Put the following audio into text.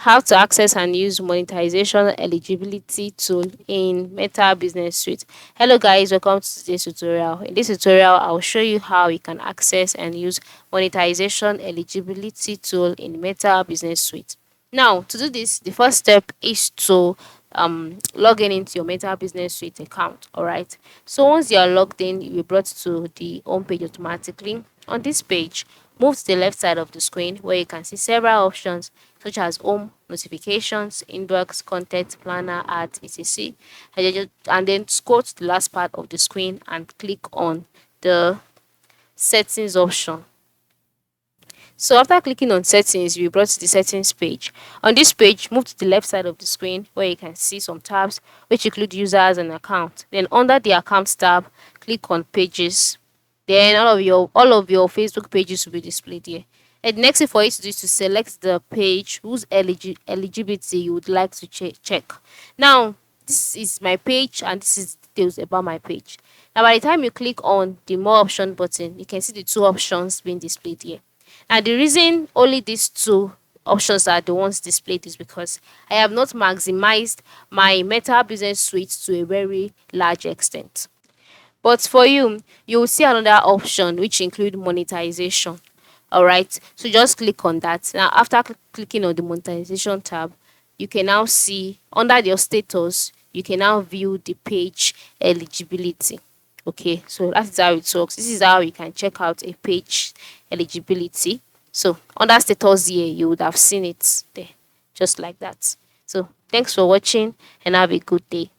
How to access and use monetization eligibility tool in Meta Business Suite. Hello guys, welcome to today's tutorial. In this tutorial, I'll show you how you can access and use monetization eligibility tool in Meta Business Suite. Now, to do this, the first step is to log in into your Meta Business Suite account. All right. So once you are logged in, you'll be brought to the home page automatically. On this page, move to the left side of the screen where you can see several options such as home, notifications, inbox, content, planner, ads, etc. And then scroll to the last part of the screen and click on the settings option. So after clicking on settings, you'll be brought to the settings page. On this page, move to the left side of the screen where you can see some tabs which include users and account. Then under the accounts tab, click on pages. Then all of your Facebook pages will be displayed here. And the next thing for you to do is to select the page whose eligibility you would like to check. Now, this is my page and this is details about my page. Now, by the time you click on the more option button, you can see the two options being displayed here. And the reason only these two options are the ones displayed is because I have not maximized my Meta Business Suite to a very large extent. But for you, you will see another option which include monetization. All right, so just click on that. Now, after clicking on the monetization tab, you can now see under your status, you can now view the page eligibility. Okay, so that is how it works. This is how you can check out a page eligibility. So under status here, you would have seen it there, just like that. So thanks for watching and have a good day.